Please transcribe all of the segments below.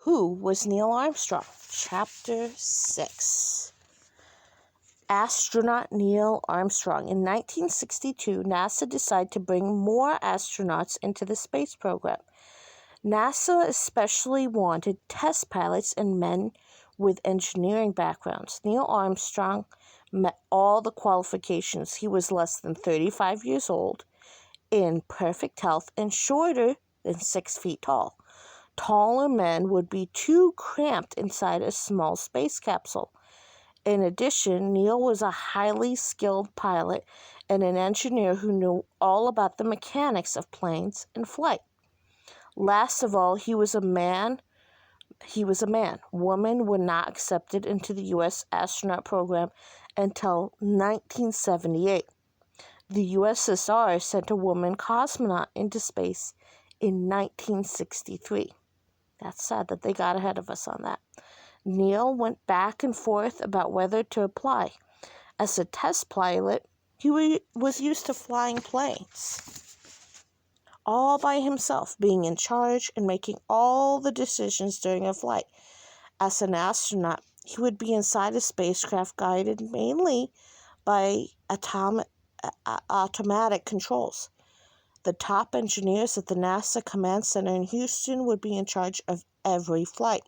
Who was Neil Armstrong? Chapter 6. Astronaut Neil Armstrong. In 1962, NASA decided to bring more astronauts into the space program. NASA especially wanted test pilots and men with engineering backgrounds. Neil Armstrong met all the qualifications. He was less than 35 years old, in perfect health, and shorter than 6 feet tall. Taller men would be too cramped inside a small space capsule. In addition, Neal was a highly skilled pilot and an engineer who knew all about the mechanics of planes and flight. Last of all, he was a man. Women were not accepted into the U.S. astronaut program until 1978. The USSR sent a woman cosmonaut into space in 1963. That's sad that they got ahead of us on that. Neal went back and forth about whether to apply. As a test pilot, he was used to flying planes all by himself, being in charge and making all the decisions during a flight. As an astronaut, he would be inside a spacecraft guided mainly by automatic controls. The top engineers at the NASA Command Center in Houston would be in charge of every flight.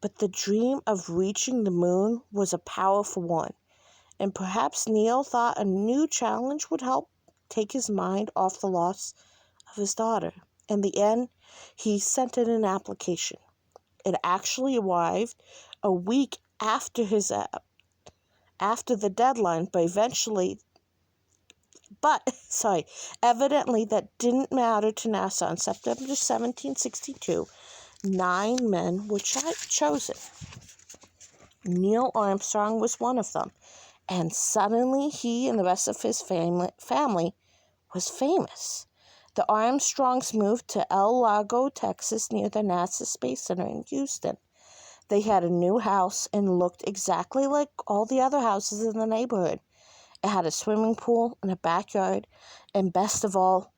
But the dream of reaching the moon was a powerful one, and perhaps Neal thought a new challenge would help take his mind off the loss of his daughter. In the end, he sent in an application. It actually arrived a week after the deadline, evidently that didn't matter to NASA. On September 1762, 9 men were chosen. Neil Armstrong was one of them, and suddenly he and the rest of his family was famous. The Armstrongs moved to El Lago, Texas, near the NASA Space Center in Houston. They had a new house and looked exactly like all the other houses in the neighborhood. It had a swimming pool and a backyard, and best of all,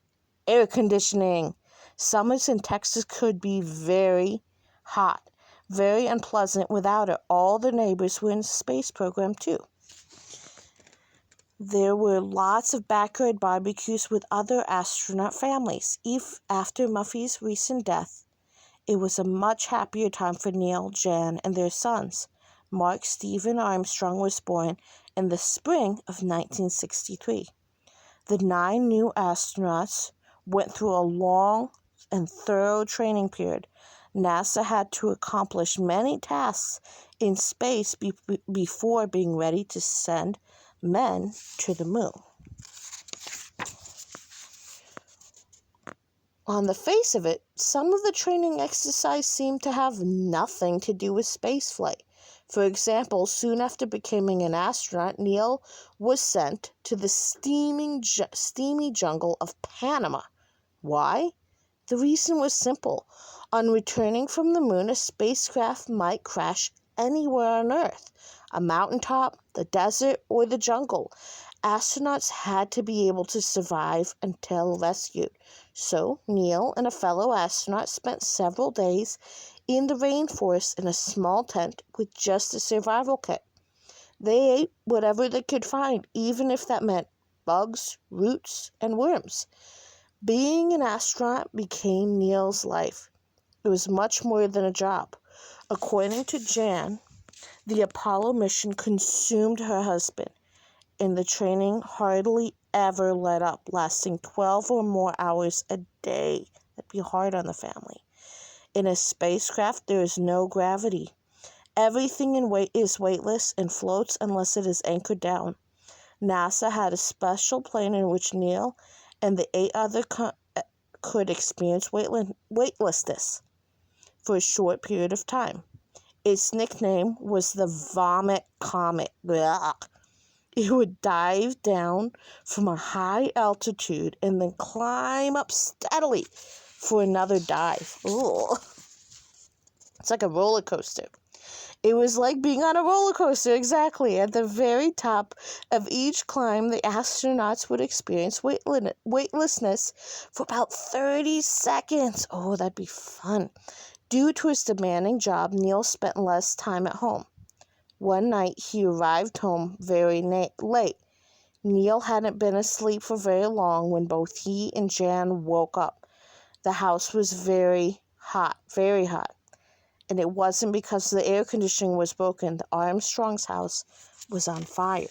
air conditioning. Summers in Texas could be very hot, very unpleasant without it. All the neighbors were in the space program too. There were lots of backyard barbecues with other astronaut families. After Muffy's recent death, it was a much happier time for Neal, Jan, and their sons. Mark Stephen Armstrong was born in the spring of 1963. The 9 new astronauts went through a long and thorough training period. NASA had to accomplish many tasks in space before being ready to send men to the moon. On the face of it, some of the training exercise seemed to have nothing to do with spaceflight. For example, soon after becoming an astronaut, Neal was sent to the steamy jungle of Panama. Why? The reason was simple. On returning from the moon, a spacecraft might crash anywhere on Earth, a mountaintop, the desert, or the jungle. Astronauts had to be able to survive until rescued. So, Neal and a fellow astronaut spent several days in the rainforest in a small tent with just a survival kit. They ate whatever they could find, even if that meant bugs, roots, and worms. Being an astronaut became Neal's life. It was much more than a job. According to Jan, the Apollo mission consumed her husband, and the training hardly ever let up, lasting 12 or more hours a day. That'd be hard on the family. In a spacecraft, there is no gravity. Everything is weightless and floats unless it is anchored down. NASA had a special plane in which Neal and the 8 others could experience weightlessness for a short period of time. Its nickname was the Vomit Comet. Blah. It would dive down from a high altitude and then climb up steadily for another dive. Ugh. It's like a roller coaster. It was like being on a roller coaster, exactly. At the very top of each climb, the astronauts would experience weightlessness for about 30 seconds. Oh, that'd be fun. Due to his demanding job, Neal spent less time at home. One night, he arrived home very late. Neal hadn't been asleep for very long when both he and Jan woke up. The house was very hot, and it wasn't because the air conditioning was broken. The Armstrong's house was on fire.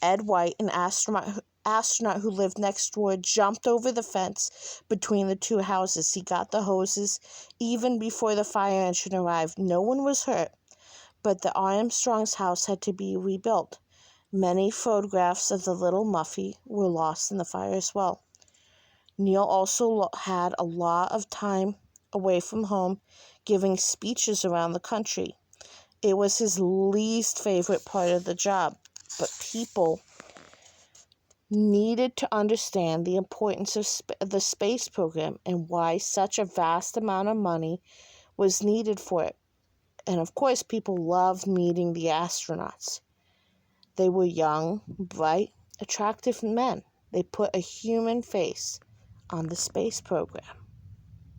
Ed White, an astronaut who lived next door, jumped over the fence between the two houses. He got the hoses even before the fire engine arrived. No one was hurt, but the Armstrong's house had to be rebuilt. Many photographs of the little Muffy were lost in the fire as well. Neal also had a lot of time away from home, giving speeches around the country. It was his least favorite part of the job, but people needed to understand the importance of the space program and why such a vast amount of money was needed for it. And of course, people loved meeting the astronauts. They were young, bright, attractive men. They put a human face on the space program.